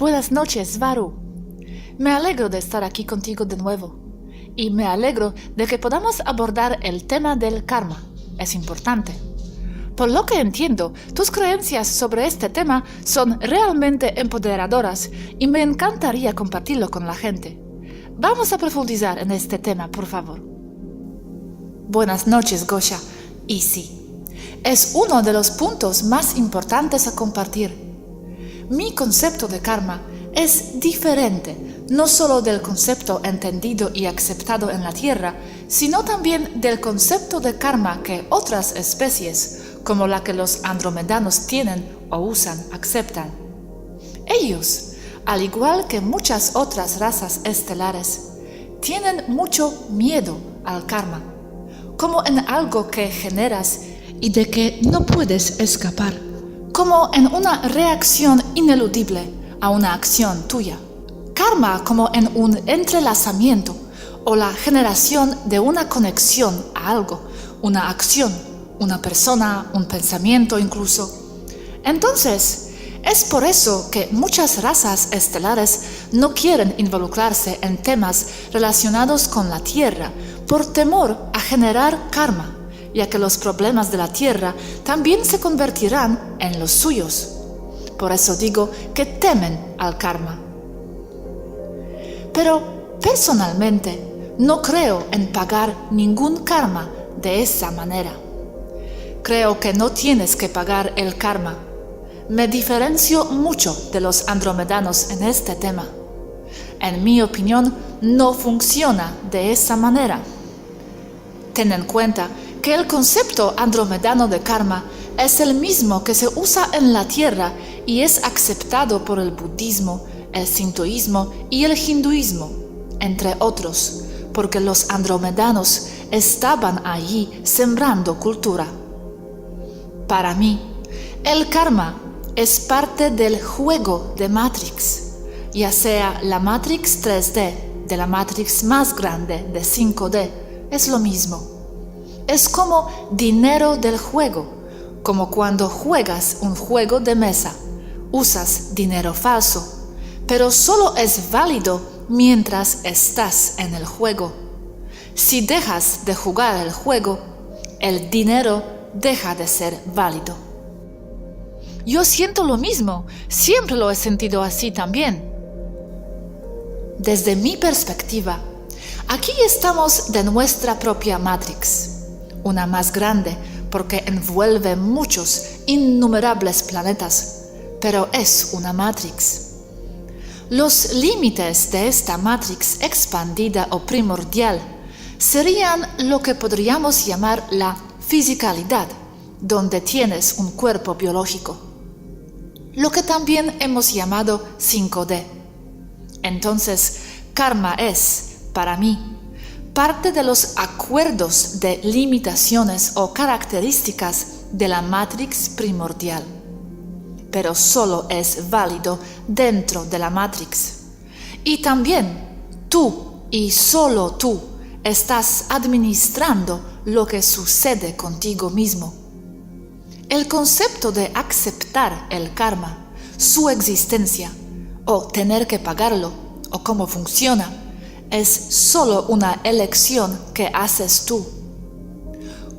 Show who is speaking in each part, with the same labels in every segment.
Speaker 1: Buenas noches, Varu. Me alegro de estar aquí contigo de nuevo. Y me alegro de que podamos abordar el tema del karma. Es importante. Por lo que entiendo, tus creencias sobre este tema son realmente empoderadoras y me encantaría compartirlo con la gente. Vamos a profundizar en este tema, por favor. Buenas noches, Gosha. Y sí, es uno de los puntos más importantes a compartir. Mi concepto de karma es diferente, no solo del concepto entendido y aceptado en la Tierra, sino también del concepto de karma que otras especies, como la que los andromedanos tienen o usan, aceptan. Ellos, al igual que muchas otras razas estelares, tienen mucho miedo al karma, como en algo que generas y de que no puedes escapar, como en una reacción ineludible a una acción tuya. Karma como en un entrelazamiento o la generación de una conexión a algo, una acción, una persona, un pensamiento incluso. Entonces, es por eso que muchas razas estelares no quieren involucrarse en temas relacionados con la Tierra por temor a generar karma, ya que los problemas de la Tierra también se convertirán en los suyos. Por eso digo que temen al karma. Pero personalmente no creo en pagar ningún karma de esa manera. Creo que no tienes que pagar el karma. Me diferencio mucho de los andromedanos en este tema. En mi opinión, no funciona de esa manera. Ten en cuenta que el concepto andromedano de karma es el mismo que se usa en la Tierra y es aceptado por el budismo, el sintoísmo y el hinduismo, entre otros, porque los andromedanos estaban allí sembrando cultura. Para mí, el karma es parte del juego de Matrix, ya sea la Matrix 3D de la Matrix más grande de 5D, es lo mismo. Es como dinero del juego, como cuando juegas un juego de mesa, usas dinero falso, pero solo es válido mientras estás en el juego. Si dejas de jugar el juego, el dinero deja de ser válido. Yo siento lo mismo, siempre lo he sentido así también. Desde mi perspectiva, aquí estamos de nuestra propia Matrix, una más grande porque envuelve muchos, innumerables planetas, pero es una Matrix. Los límites de esta Matrix expandida o primordial serían lo que podríamos llamar la fisicalidad, donde tienes un cuerpo biológico, lo que también hemos llamado 5D. Entonces, karma es, para mí, parte de los acuerdos de limitaciones o características de la Matrix primordial, pero solo es válido dentro de la Matrix. Y también tú y solo tú estás administrando lo que sucede contigo mismo. El concepto de aceptar el karma, su existencia, o tener que pagarlo, o cómo funciona, es solo una elección que haces tú.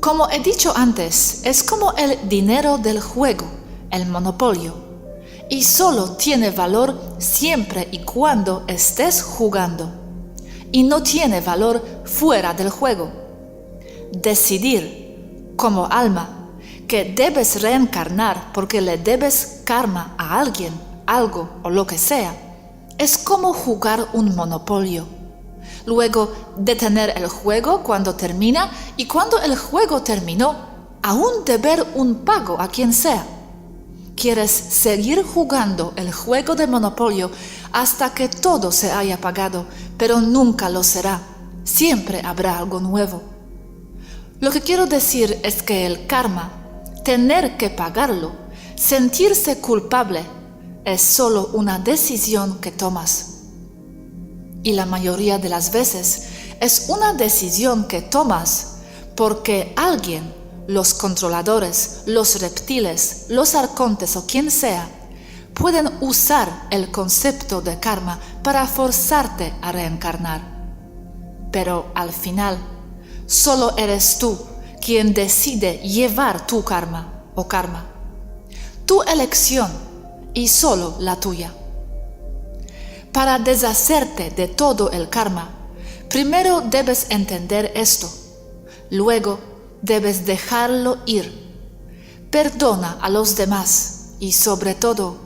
Speaker 1: Como he dicho antes, es como el dinero del juego, el monopolio, y solo tiene valor siempre y cuando estés jugando, y no tiene valor fuera del juego. Decidir, como alma, que debes reencarnar porque le debes karma a alguien, algo o lo que sea, es como jugar un monopolio. Luego detener el juego cuando termina y cuando el juego terminó, aún deber un pago a quien sea. Quieres seguir jugando el juego de monopolio hasta que todo se haya pagado, pero nunca lo será. Siempre habrá algo nuevo. Lo que quiero decir es que el karma, tener que pagarlo, sentirse culpable, es solo una decisión que tomas. Y la mayoría de las veces es una decisión que tomas porque alguien, los controladores, los reptiles, los arcontes o quien sea, pueden usar el concepto de karma para forzarte a reencarnar. Pero al final, solo eres tú quien decide llevar tu karma o karma. Tu elección y solo la tuya. Para deshacerte de todo el karma, primero debes entender esto. Luego debes dejarlo ir. Perdona a los demás y sobre todo,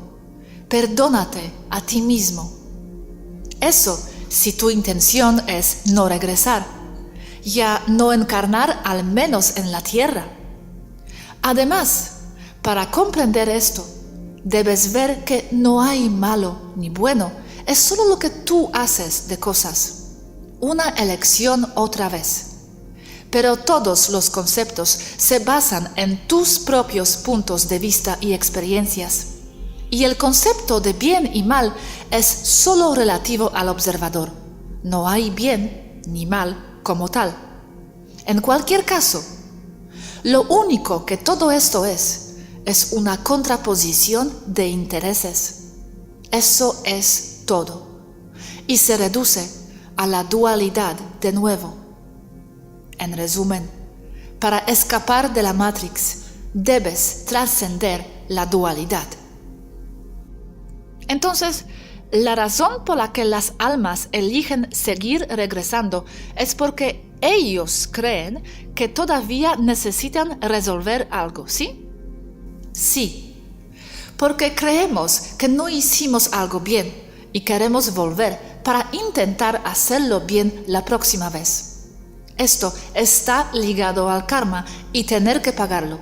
Speaker 1: perdónate a ti mismo. Eso si tu intención es no regresar, ya no encarnar al menos en la tierra. Además, para comprender esto, debes ver que no hay malo ni bueno, es solo lo que tú haces de cosas. Una elección otra vez. Pero todos los conceptos se basan en tus propios puntos de vista y experiencias. Y el concepto de bien y mal es solo relativo al observador. No hay bien ni mal como tal. En cualquier caso, lo único que todo esto es una contraposición de intereses. Eso es todo. Y se reduce a la dualidad de nuevo. En resumen, para escapar de la Matrix, debes trascender la dualidad. Entonces, la razón por la que las almas eligen seguir regresando es porque ellos creen que todavía necesitan resolver algo, ¿sí? Sí, porque creemos que no hicimos algo bien y queremos volver para intentar hacerlo bien la próxima vez. Esto está ligado al karma y tener que pagarlo.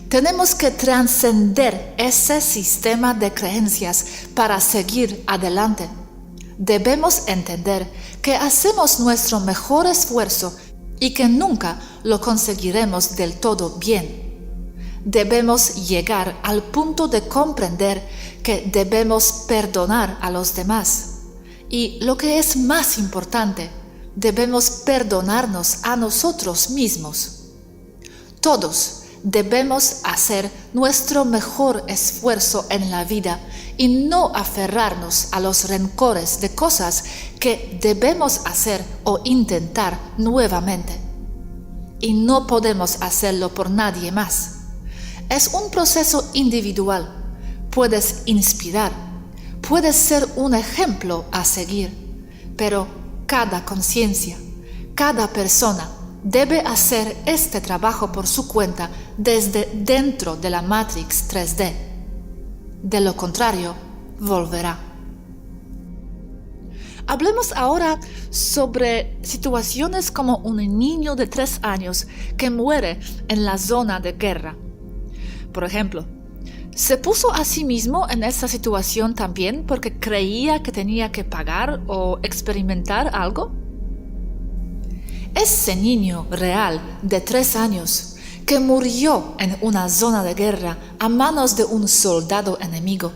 Speaker 1: Tenemos que trascender ese sistema de creencias para seguir adelante. Debemos entender que hacemos nuestro mejor esfuerzo y que nunca lo conseguiremos del todo bien. Debemos llegar al punto de comprender que debemos perdonar a los demás. Y lo que es más importante, debemos perdonarnos a nosotros mismos. Todos debemos hacer nuestro mejor esfuerzo en la vida y no aferrarnos a los rencores de cosas que debemos hacer o intentar nuevamente. Y no podemos hacerlo por nadie más. Es un proceso individual. Puedes inspirar, puedes ser un ejemplo a seguir, pero cada conciencia, cada persona debe hacer este trabajo por su cuenta desde dentro de la Matrix 3D. De lo contrario, volverá. Hablemos ahora sobre situaciones como un niño de 3 años que muere en la zona de guerra. Por ejemplo, ¿se puso a sí mismo en esa situación también porque creía que tenía que pagar o experimentar algo? Ese niño real de 3 años que murió en una zona de guerra a manos de un soldado enemigo.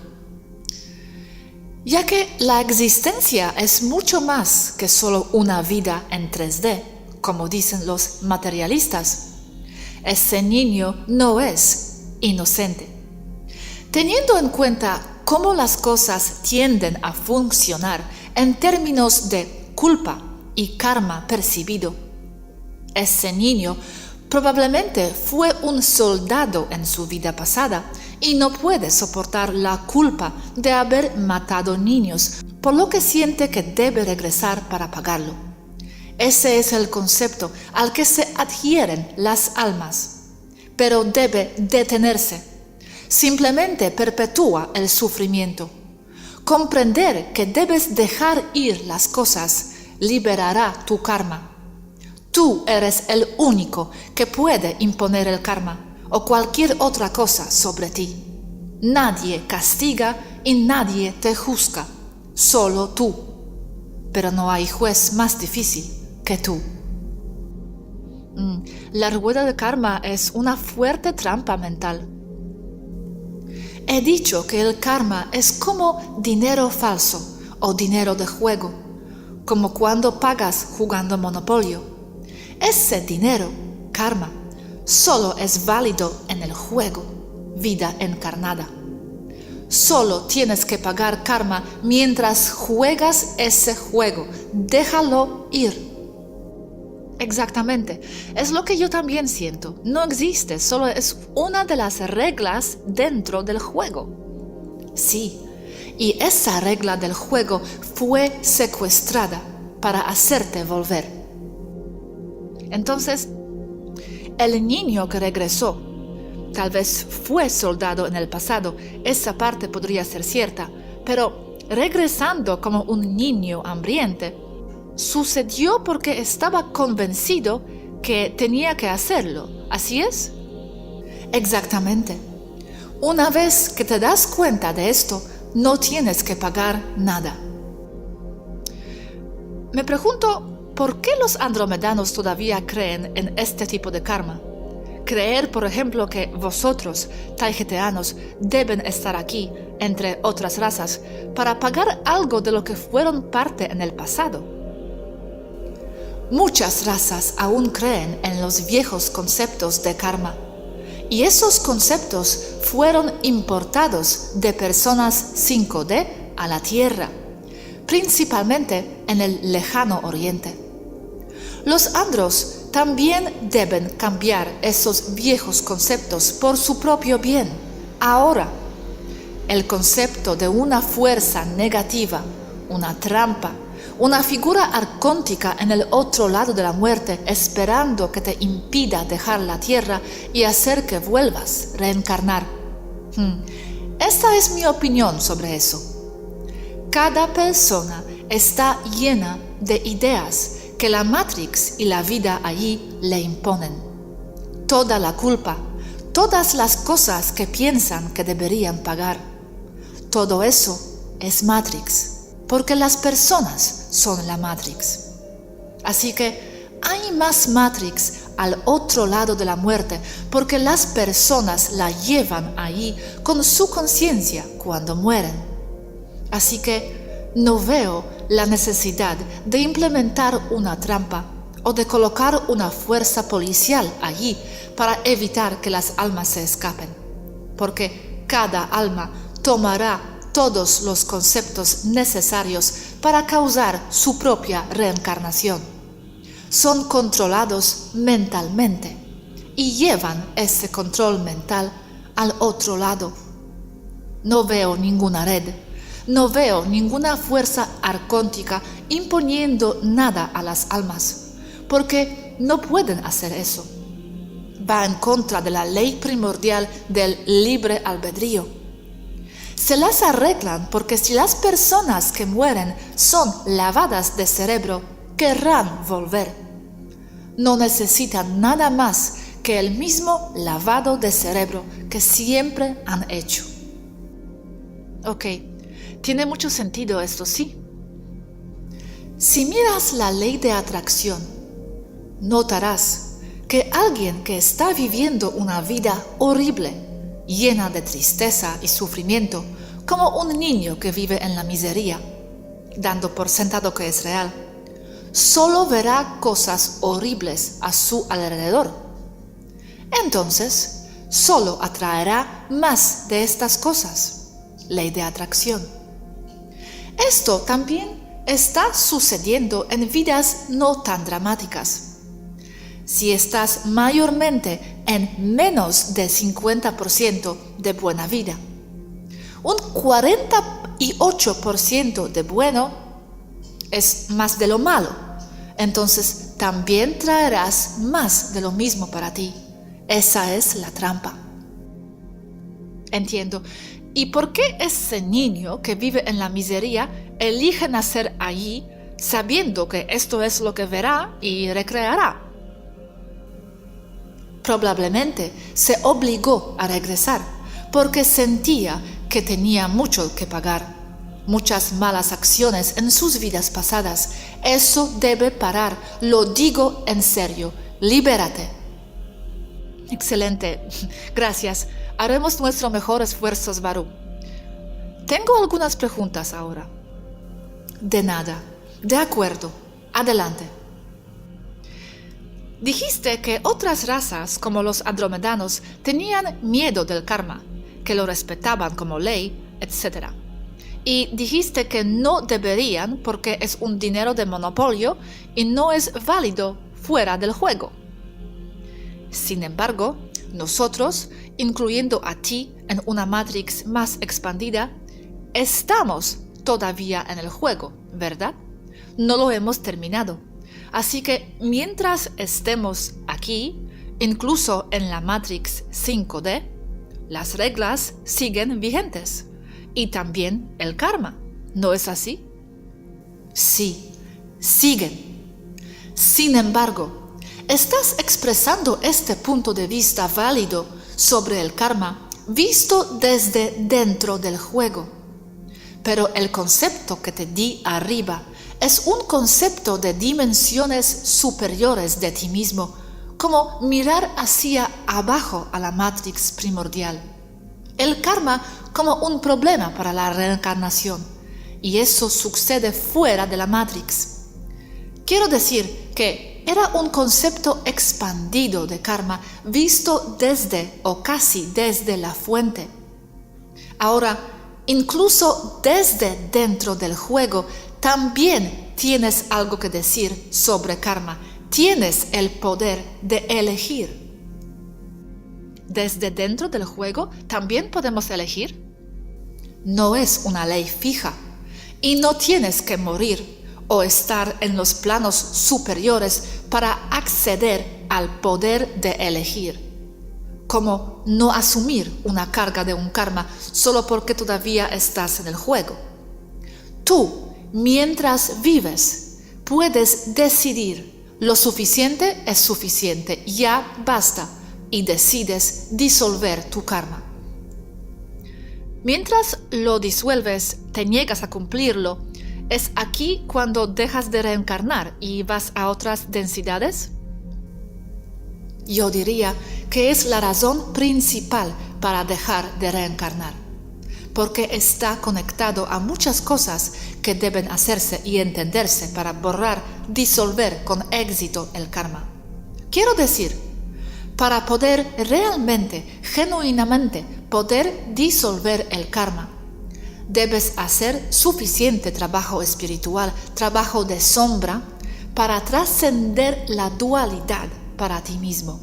Speaker 1: Ya que la existencia es mucho más que solo una vida en 3D, como dicen los materialistas. Ese niño no es inocente. Teniendo en cuenta cómo las cosas tienden a funcionar en términos de culpa y karma percibido, ese niño probablemente fue un soldado en su vida pasada y no puede soportar la culpa de haber matado niños, por lo que siente que debe regresar para pagarlo. Ese es el concepto al que se adhieren las almas, pero debe detenerse. Simplemente perpetúa el sufrimiento. Comprender que debes dejar ir las cosas liberará tu karma. Tú eres el único que puede imponer el karma o cualquier otra cosa sobre ti. Nadie castiga y nadie te juzga, solo tú. Pero no hay juez más difícil que tú. La rueda de karma es una fuerte trampa mental. He dicho que el karma es como dinero falso o dinero de juego, como cuando pagas jugando Monopolio. Ese dinero, karma, solo es válido en el juego, vida encarnada. Solo tienes que pagar karma mientras juegas ese juego. Déjalo ir. Exactamente. Es lo que yo también siento. No existe, solo es una de las reglas dentro del juego. Sí, y esa regla del juego fue secuestrada para hacerte volver. Entonces, el niño que regresó, tal vez fue soldado en el pasado, esa parte podría ser cierta, pero regresando como un niño hambriente, sucedió porque estaba convencido que tenía que hacerlo. ¿Así es? Exactamente. Una vez que te das cuenta de esto, no tienes que pagar nada. Me pregunto, ¿por qué los andromedanos todavía creen en este tipo de karma? Creer, por ejemplo, que vosotros, taigeteanos, deben estar aquí, entre otras razas, para pagar algo de lo que fueron parte en el pasado. Muchas razas aún creen en los viejos conceptos de karma, y esos conceptos fueron importados de personas 5D a la Tierra, principalmente en el lejano Oriente. Los andros también deben cambiar esos viejos conceptos por su propio bien. Ahora, el concepto de una fuerza negativa, una trampa, una figura arcóntica en el otro lado de la muerte, esperando que te impida dejar la tierra y hacer que vuelvas, reencarnar. Esta es mi opinión sobre eso. Cada persona está llena de ideas que la Matrix y la vida allí le imponen. Toda la culpa, todas las cosas que piensan que deberían pagar, todo eso es Matrix. Porque las personas son la Matrix. Así que hay más Matrix al otro lado de la muerte, porque las personas la llevan ahí con su conciencia cuando mueren. Así que no veo la necesidad de implementar una trampa o de colocar una fuerza policial allí para evitar que las almas se escapen, porque cada alma tomará todos los conceptos necesarios para causar su propia reencarnación. Son controlados mentalmente y llevan ese control mental al otro lado. No veo ninguna red, no veo ninguna fuerza arcóntica imponiendo nada a las almas, porque no pueden hacer eso. Va en contra de la ley primordial del libre albedrío. Se las arreglan porque si las personas que mueren son lavadas de cerebro, querrán volver. No necesitan nada más que el mismo lavado de cerebro que siempre han hecho. Ok, tiene mucho sentido esto, ¿sí? Si miras la ley de atracción, notarás que alguien que está viviendo una vida horrible, llena de tristeza y sufrimiento, como un niño que vive en la miseria, dando por sentado que es real, solo verá cosas horribles a su alrededor. Entonces, solo atraerá más de estas cosas. Ley de atracción. Esto también está sucediendo en vidas no tan dramáticas. Si estás mayormente en menos del 50% de buena vida, un 48% de bueno es más de lo malo, entonces también traerás más de lo mismo para ti. Esa es la trampa. Entiendo. ¿Y por qué ese niño que vive en la miseria elige nacer allí sabiendo que esto es lo que verá y recreará? Probablemente se obligó a regresar porque sentía que tenía mucho que pagar, muchas malas acciones en sus vidas pasadas. Eso debe parar, lo digo en serio, libérate. Excelente, gracias. Haremos nuestro mejor esfuerzo, Varú. Tengo algunas preguntas ahora. De nada. De acuerdo. Adelante. Dijiste que otras razas, como los andromedanos, tenían miedo del karma, que lo respetaban como ley, etc. Y dijiste que no deberían porque es un dinero de monopolio y no es válido fuera del juego. Sin embargo, nosotros, incluyendo a ti en una Matrix más expandida, estamos todavía en el juego, ¿verdad? No lo hemos terminado. Así que mientras estemos aquí, incluso en la Matrix 5D, las reglas siguen vigentes. Y también el karma, ¿no es así? Sí, siguen. Sin embargo, estás expresando este punto de vista válido sobre el karma visto desde dentro del juego. Pero el concepto que te di arriba es un concepto de dimensiones superiores de ti mismo, como mirar hacia abajo a la Matrix primordial. El karma como un problema para la reencarnación, y eso sucede fuera de la Matrix. Quiero decir que era un concepto expandido de karma visto desde o casi desde la fuente. Ahora, incluso desde dentro del juego, también tienes algo que decir sobre karma. Tienes el poder de elegir. ¿Desde dentro del juego también podemos elegir? No es una ley fija y no tienes que morir o estar en los planos superiores para acceder al poder de elegir. Como no asumir una carga de un karma solo porque todavía estás en el juego. Tú, mientras vives, puedes decidir lo suficiente es suficiente, ya basta, y decides disolver tu karma. Mientras lo disuelves, te niegas a cumplirlo, ¿es aquí cuando dejas de reencarnar y vas a otras densidades? Yo diría que es la razón principal para dejar de reencarnar, porque está conectado a muchas cosas que deben hacerse y entenderse para borrar, disolver con éxito el karma. Quiero decir, para poder realmente, genuinamente, poder disolver el karma, debes hacer suficiente trabajo espiritual, trabajo de sombra, para trascender la dualidad para ti mismo.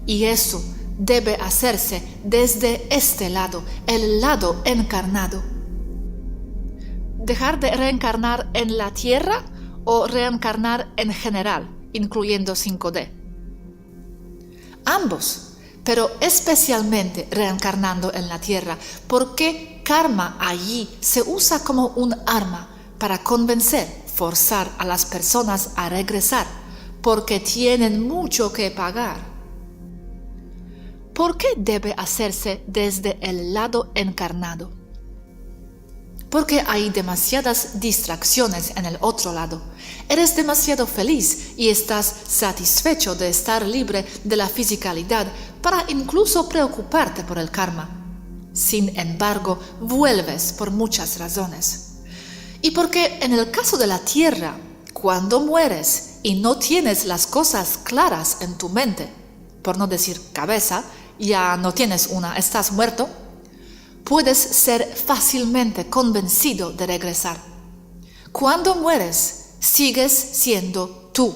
Speaker 1: Y eso debe hacerse desde este lado, el lado encarnado. ¿Dejar de reencarnar en la Tierra o reencarnar en general, incluyendo 5D? Ambos, pero especialmente reencarnando en la Tierra, porque karma allí se usa como un arma para convencer, forzar a las personas a regresar, porque tienen mucho que pagar. ¿Por qué debe hacerse desde el lado encarnado? Porque hay demasiadas distracciones en el otro lado. Eres demasiado feliz y estás satisfecho de estar libre de la fisicalidad para incluso preocuparte por el karma. Sin embargo, vuelves por muchas razones. Y porque en el caso de la Tierra, cuando mueres y no tienes las cosas claras en tu mente, por no decir cabeza, ya no tienes una, estás muerto, puedes ser fácilmente convencido de regresar. Cuando mueres, sigues siendo tú.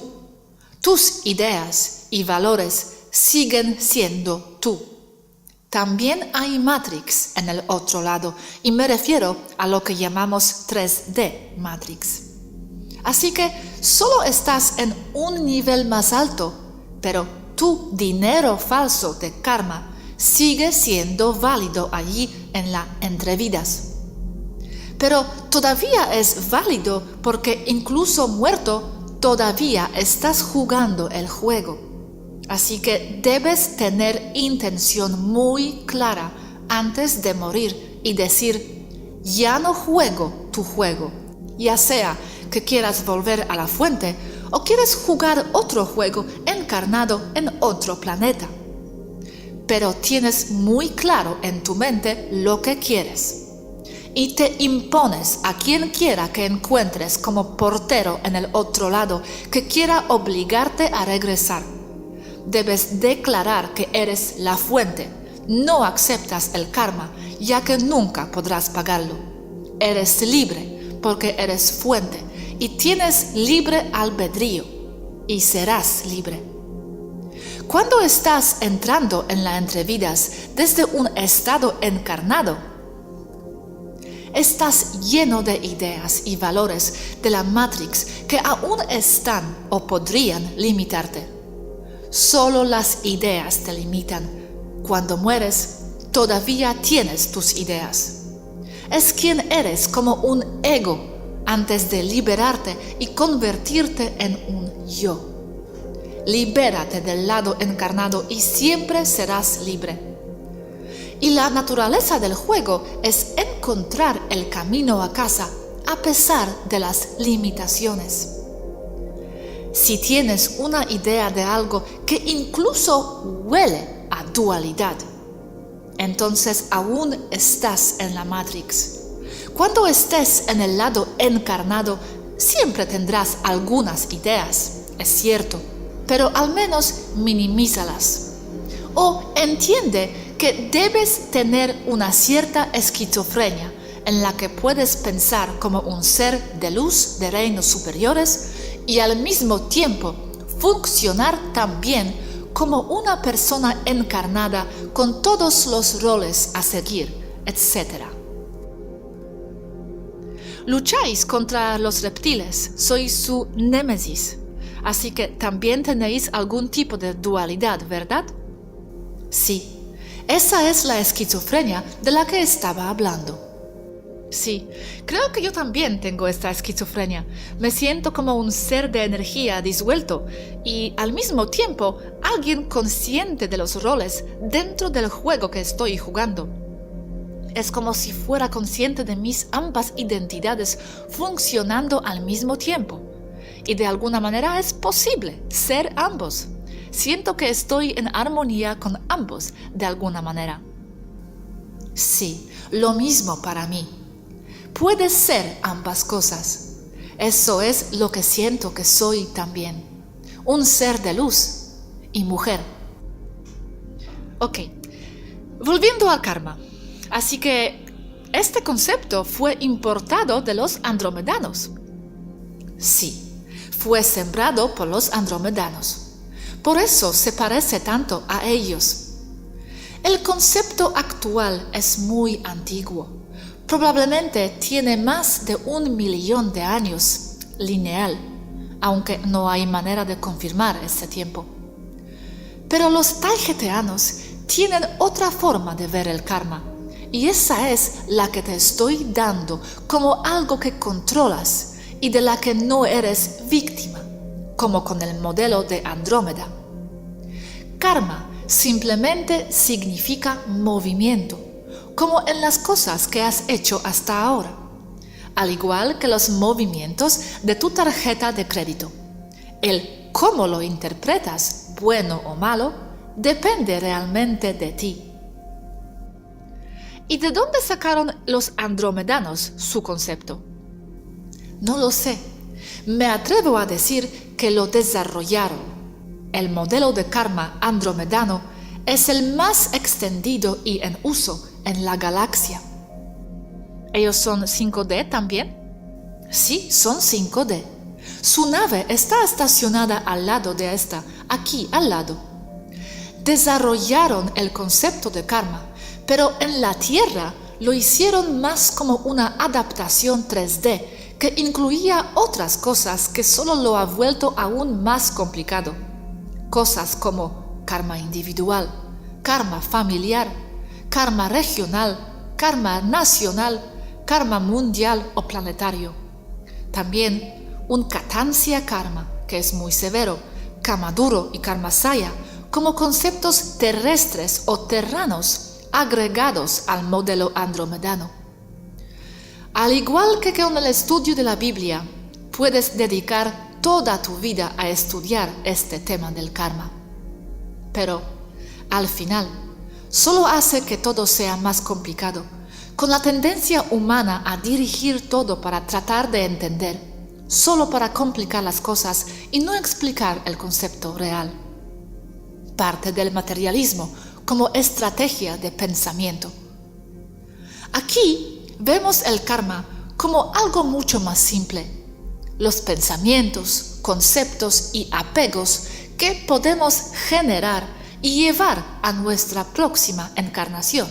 Speaker 1: Tus ideas y valores siguen siendo tú. También hay Matrix en el otro lado, y me refiero a lo que llamamos 3D Matrix. Así que solo estás en un nivel más alto, pero tu dinero falso de karma sigue siendo válido allí en la entrevidas. Pero todavía es válido porque incluso muerto todavía estás jugando el juego. Así que debes tener intención muy clara antes de morir y decir, ya no juego tu juego, ya sea que quieras volver a la fuente o quieres jugar otro juego encarnado en otro planeta. Pero tienes muy claro en tu mente lo que quieres. Y te impones a quien quiera que encuentres como portero en el otro lado que quiera obligarte a regresar. Debes declarar que eres la fuente, no aceptas el karma, ya que nunca podrás pagarlo. Eres libre porque eres fuente y tienes libre albedrío y serás libre. Cuando estás entrando en la entrevidas desde un estado encarnado, estás lleno de ideas y valores de la Matrix que aún están o podrían limitarte. Solo las ideas te limitan. Cuando mueres, todavía tienes tus ideas. Es quien eres como un ego antes de liberarte y convertirte en un yo. Libérate del lado encarnado y siempre serás libre. Y la naturaleza del juego es encontrar el camino a casa a pesar de las limitaciones. Si tienes una idea de algo que incluso huele a dualidad, entonces aún estás en la Matrix. Cuando estés en el lado encarnado, siempre tendrás algunas ideas, es cierto, pero al menos minimízalas. O entiende que debes tener una cierta esquizofrenia en la que puedes pensar como un ser de luz de reinos superiores y al mismo tiempo funcionar también como una persona encarnada con todos los roles a seguir, etc. Lucháis contra los reptiles, sois su némesis, así que también tenéis algún tipo de dualidad, ¿verdad? Sí, esa es la esquizofrenia de la que estaba hablando. Sí, creo que yo también tengo esta esquizofrenia. Me siento como un ser de energía disuelto y al mismo tiempo alguien consciente de los roles dentro del juego que estoy jugando. Es como si fuera consciente de mis ambas identidades funcionando al mismo tiempo. Y de alguna manera es posible ser ambos. Siento que estoy en armonía con ambos de alguna manera. Sí, lo mismo para mí. Puedes ser ambas cosas. Eso es lo que siento que soy también. Un ser de luz y mujer. Ok, volviendo al karma. Así que este concepto fue importado de los andromedanos. Sí, fue sembrado por los andromedanos. Por eso se parece tanto a ellos. El concepto actual es muy antiguo. Probablemente tiene más de 1 millón de años lineal, aunque no hay manera de confirmar ese tiempo. Pero los taigeteanos tienen otra forma de ver el karma, y esa es la que te estoy dando como algo que controlas y de la que no eres víctima, como con el modelo de Andrómeda. Karma simplemente significa movimiento, como en las cosas que has hecho hasta ahora, al igual que los movimientos de tu tarjeta de crédito. El cómo lo interpretas, bueno o malo, depende realmente de ti. ¿Y de dónde sacaron los andromedanos su concepto? No lo sé. Me atrevo a decir que lo desarrollaron. El modelo de karma andromedano es el más extendido y en uso en la galaxia. ¿Ellos son 5D también? Sí, son 5D. Su nave está estacionada al lado de esta, aquí al lado. Desarrollaron el concepto de karma, pero en la Tierra lo hicieron más como una adaptación 3D que incluía otras cosas que solo lo ha vuelto aún más complicado. Cosas como karma individual, karma familiar, karma regional, karma nacional, karma mundial o planetario. También un Katansya karma, que es muy severo, karma duro y karma saya, como conceptos terrestres o terranos agregados al modelo andromedano. Al igual que con el estudio de la Biblia, puedes dedicar toda tu vida a estudiar este tema del karma. Pero, al final, solo hace que todo sea más complicado, con la tendencia humana a dirigir todo para tratar de entender, solo para complicar las cosas y no explicar el concepto real. Parte del materialismo, como estrategia de pensamiento. Aquí vemos el karma como algo mucho más simple. Los pensamientos, conceptos y apegos que podemos generar y llevar a nuestra próxima encarnación.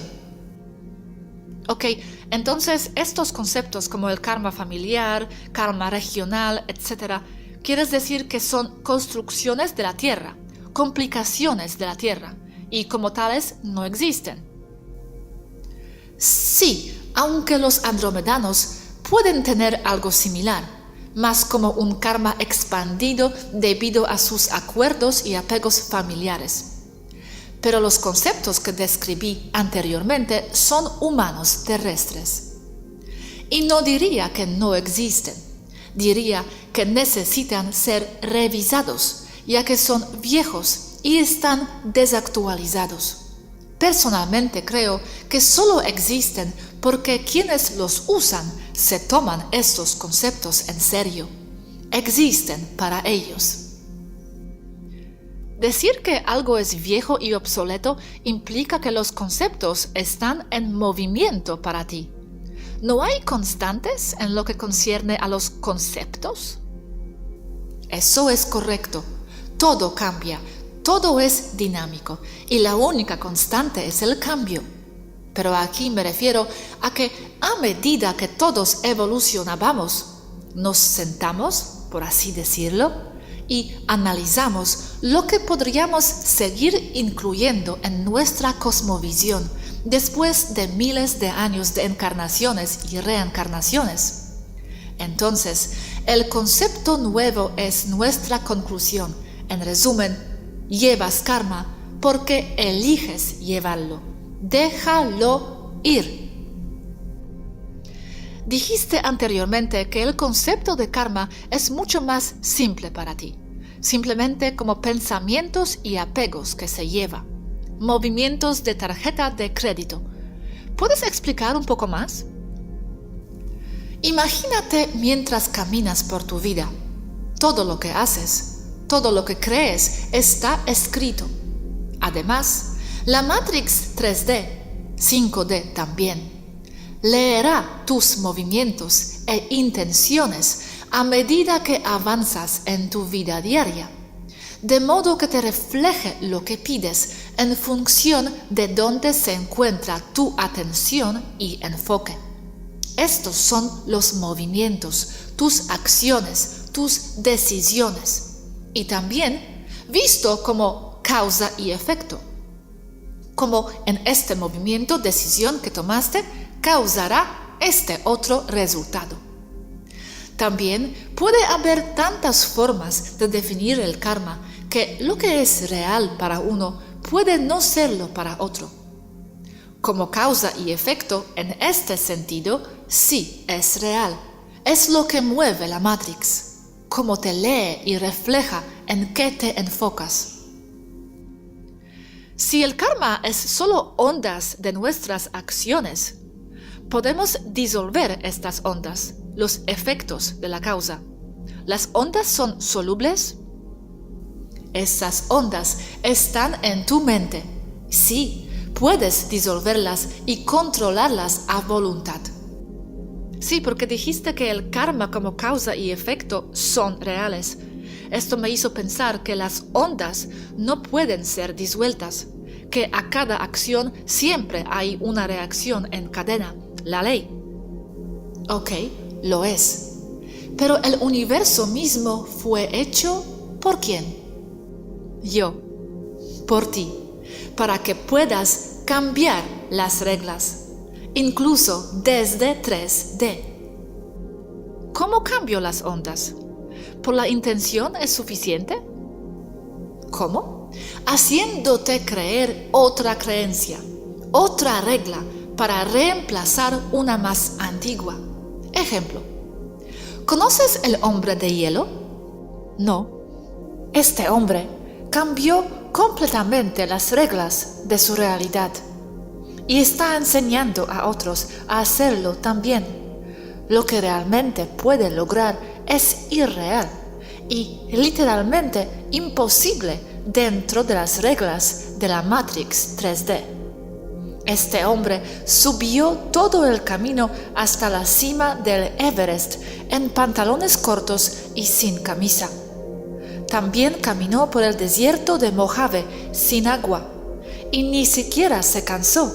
Speaker 1: Ok, entonces estos conceptos como el karma familiar, karma regional, etc., ¿quieres decir que son construcciones de la Tierra, complicaciones de la Tierra, y como tales no existen? Sí, aunque los andromedanos pueden tener algo similar, más como un karma expandido debido a sus acuerdos y apegos familiares. Pero los conceptos que describí anteriormente son humanos terrestres. Y no diría que no existen, diría que necesitan ser revisados, ya que son viejos y están desactualizados. Personalmente creo que solo existen porque quienes los usan se toman estos conceptos en serio. Existen para ellos. Decir que algo es viejo y obsoleto implica que los conceptos están en movimiento para ti. ¿No hay constantes en lo que concierne a los conceptos? Eso es correcto. Todo cambia, todo es dinámico y la única constante es el cambio. Pero aquí me refiero a que a medida que todos evolucionábamos, nos sentamos, por así decirlo, y analizamos lo que podríamos seguir incluyendo en nuestra cosmovisión después de miles de años de encarnaciones y reencarnaciones. Entonces, el concepto nuevo es nuestra conclusión. En resumen, llevas karma porque eliges llevarlo. Déjalo ir. Dijiste anteriormente que el concepto de karma es mucho más simple para ti, simplemente como pensamientos y apegos que se lleva, movimientos de tarjeta de crédito. ¿Puedes explicar un poco más? Imagínate mientras caminas por tu vida. Todo lo que haces, todo lo que crees está escrito. Además, la Matrix 3D, 5D también, leerá tus movimientos e intenciones a medida que avanzas en tu vida diaria, de modo que te refleje lo que pides en función de dónde se encuentra tu atención y enfoque. Estos son los movimientos, tus acciones, tus decisiones, y también visto como causa y efecto. Como en este movimiento, decisión que tomaste, causará este otro resultado. También puede haber tantas formas de definir el karma que lo que es real para uno puede no serlo para otro. Como causa y efecto, en este sentido, sí es real. Es lo que mueve la Matrix, cómo te lee y refleja en qué te enfocas. Si el karma es solo ondas de nuestras acciones, podemos disolver estas ondas, los efectos de la causa. ¿Las ondas son solubles? Esas ondas están en tu mente. Sí, puedes disolverlas y controlarlas a voluntad. Sí, porque dijiste que el karma como causa y efecto son reales. Esto me hizo pensar que las ondas no pueden ser disueltas, que a cada acción siempre hay una reacción en cadena. La ley. Ok, lo es. Pero el universo mismo fue hecho ¿por quién? Yo. Por ti. Para que puedas cambiar las reglas. Incluso desde 3D. ¿Cómo cambio las ondas? ¿Por la intención es suficiente? ¿Cómo? Haciéndote creer otra creencia, otra regla, para reemplazar una más antigua. Ejemplo, ¿conoces el hombre de hielo? No. Este hombre cambió completamente las reglas de su realidad y está enseñando a otros a hacerlo también. Lo que realmente puede lograr es irreal y literalmente imposible dentro de las reglas de la Matrix 3D. Este hombre subió todo el camino hasta la cima del Everest en pantalones cortos y sin camisa. También caminó por el desierto de Mojave sin agua y ni siquiera se cansó.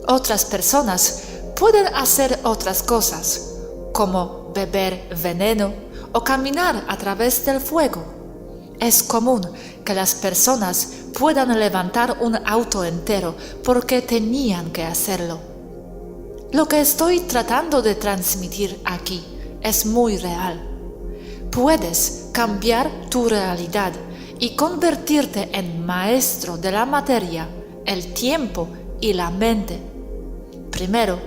Speaker 1: Otras personas pueden hacer otras cosas, como beber veneno o caminar a través del fuego. Es común que las personas puedan levantar un auto entero porque tenían que hacerlo. Lo que estoy tratando de transmitir aquí es muy real. Puedes cambiar tu realidad y convertirte en maestro de la materia, el tiempo y la mente. Primero,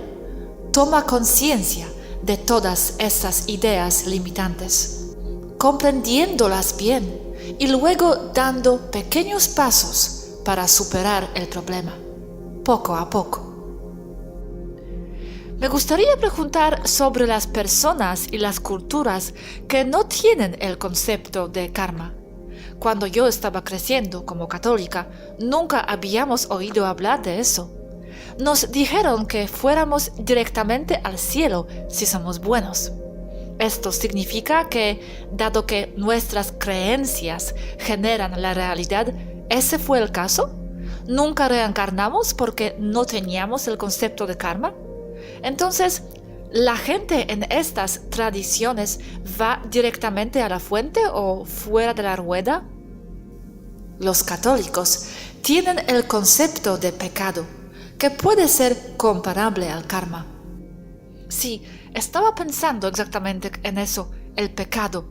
Speaker 1: toma conciencia de todas esas ideas limitantes, comprendiéndolas bien y luego dando pequeños pasos para superar el problema, poco a poco. Me gustaría preguntar sobre las personas y las culturas que no tienen el concepto de karma. Cuando yo estaba creciendo como católica, nunca habíamos oído hablar de eso. Nos dijeron que fuéramos directamente al cielo si somos buenos. Esto significa que, dado que nuestras creencias generan la realidad, ¿ese fue el caso? ¿Nunca reencarnamos porque no teníamos el concepto de karma? Entonces, ¿la gente en estas tradiciones va directamente a la fuente o fuera de la rueda? Los católicos tienen el concepto de pecado, que puede ser comparable al karma. Sí, estaba pensando exactamente en eso, el pecado.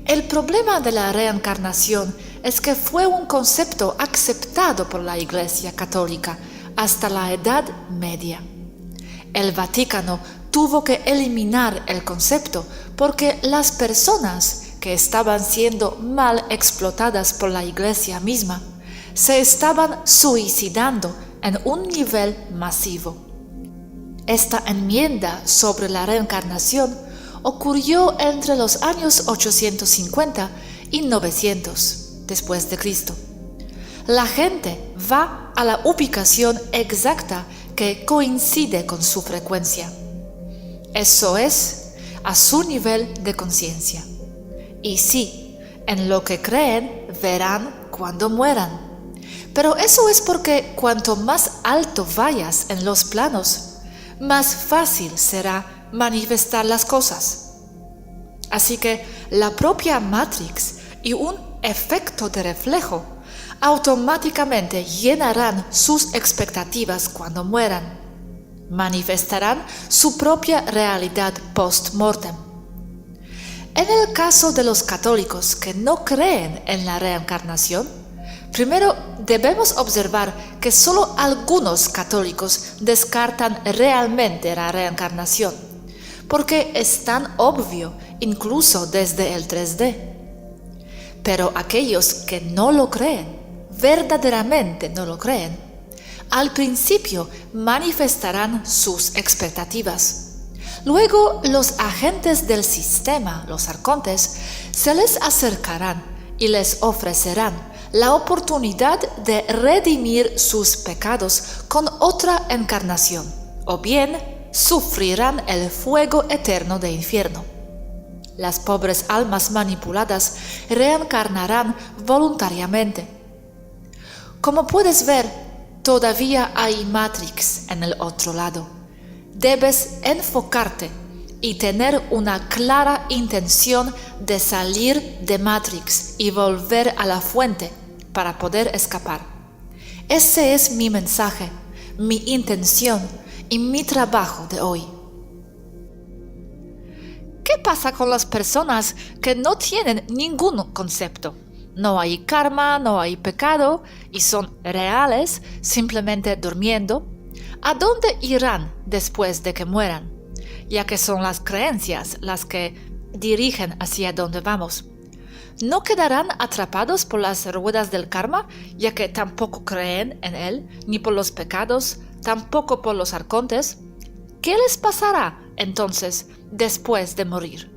Speaker 1: El problema de la reencarnación es que fue un concepto aceptado por la Iglesia Católica hasta la Edad Media. El Vaticano tuvo que eliminar el concepto porque las personas que estaban siendo mal explotadas por la Iglesia misma se estaban suicidando en un nivel masivo. Esta enmienda sobre la reencarnación ocurrió entre los años 850 y 900 después de Cristo. La gente va a la ubicación exacta que coincide con su frecuencia. Eso es, a su nivel de conciencia. Y sí, en lo que creen, verán cuando mueran. Pero eso es porque cuanto más alto vayas en los planos, más fácil será manifestar las cosas. Así que la propia Matrix y un efecto de reflejo automáticamente llenarán sus expectativas cuando mueran. Manifestarán su propia realidad post-mortem. En el caso de los católicos que no creen en la reencarnación, primero debemos observar que solo algunos católicos descartan realmente la reencarnación, porque es tan obvio incluso desde el 3D. Pero aquellos que no lo creen, verdaderamente no lo creen, al principio manifestarán sus expectativas. Luego los agentes del sistema, los arcontes, se les acercarán y les ofrecerán la oportunidad de redimir sus pecados con otra encarnación, o bien sufrirán el fuego eterno del infierno. Las pobres almas manipuladas reencarnarán voluntariamente. Como puedes ver, todavía hay Matrix en el otro lado. Debes enfocarte y tener una clara intención de salir de Matrix y volver a la fuente para poder escapar. Ese es mi mensaje, mi intención y mi trabajo de hoy. ¿Qué pasa con las personas que no tienen ningún concepto? No hay karma, no hay pecado y son reales simplemente durmiendo. ¿A dónde irán después de que mueran? Ya que son las creencias las que dirigen hacia dónde vamos. ¿No quedarán atrapados por las ruedas del karma, ya que tampoco creen en él, ni por los pecados, tampoco por los arcontes? ¿Qué les pasará entonces después de morir?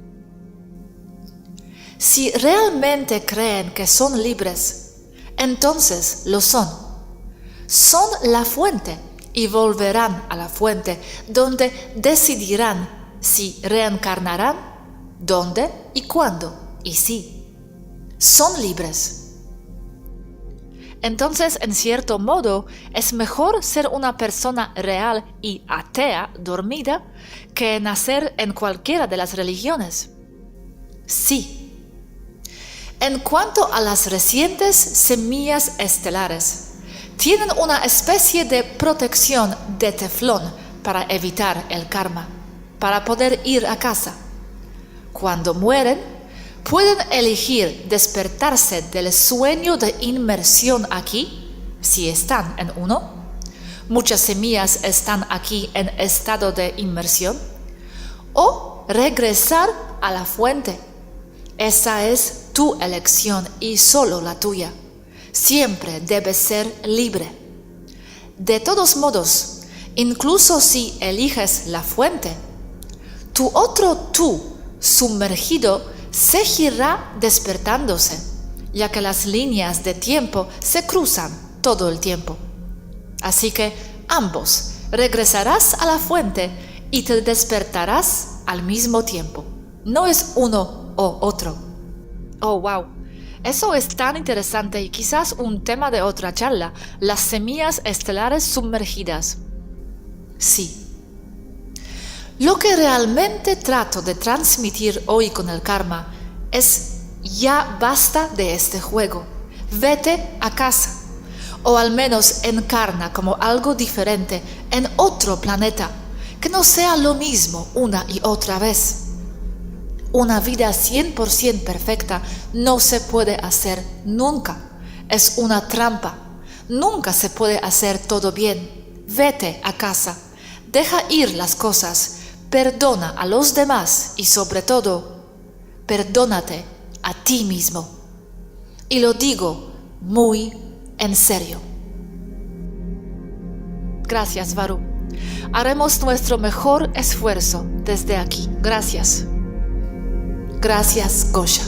Speaker 1: Si realmente creen que son libres, entonces lo son. Son la fuente y volverán a la fuente, donde decidirán si reencarnarán, dónde y cuándo, y sí. Son libres. Entonces, en cierto modo, es mejor ser una persona real y atea dormida que nacer en cualquiera de las religiones. Sí. En cuanto a las recientes semillas estelares, tienen una especie de protección de teflón para evitar el karma, para poder ir a casa. Cuando mueren, pueden elegir despertarse del sueño de inmersión aquí, si están en uno. Muchas semillas están aquí en estado de inmersión. O regresar a la fuente. Esa es tu elección y solo la tuya. Siempre debes ser libre. De todos modos, incluso si eliges la fuente, tu otro tú sumergido seguirá despertándose, ya que las líneas de tiempo se cruzan todo el tiempo. Así que ambos regresarás a la fuente y te despertarás al mismo tiempo. No es uno o otro. Oh, wow. Eso es tan interesante y quizás un tema de otra charla, las semillas estelares sumergidas. Sí. Lo que realmente trato de transmitir hoy con el karma es: ya basta de este juego, vete a casa, o al menos encarna como algo diferente en otro planeta, que no sea lo mismo una y otra vez. Una vida 100% perfecta no se puede hacer nunca, es una trampa, nunca se puede hacer todo bien. Vete a casa, deja ir las cosas, perdona a los demás y sobre todo, perdónate a ti mismo. Y lo digo muy en serio. Gracias, Varu. Haremos nuestro mejor esfuerzo desde aquí. Gracias. Gracias, Gosha.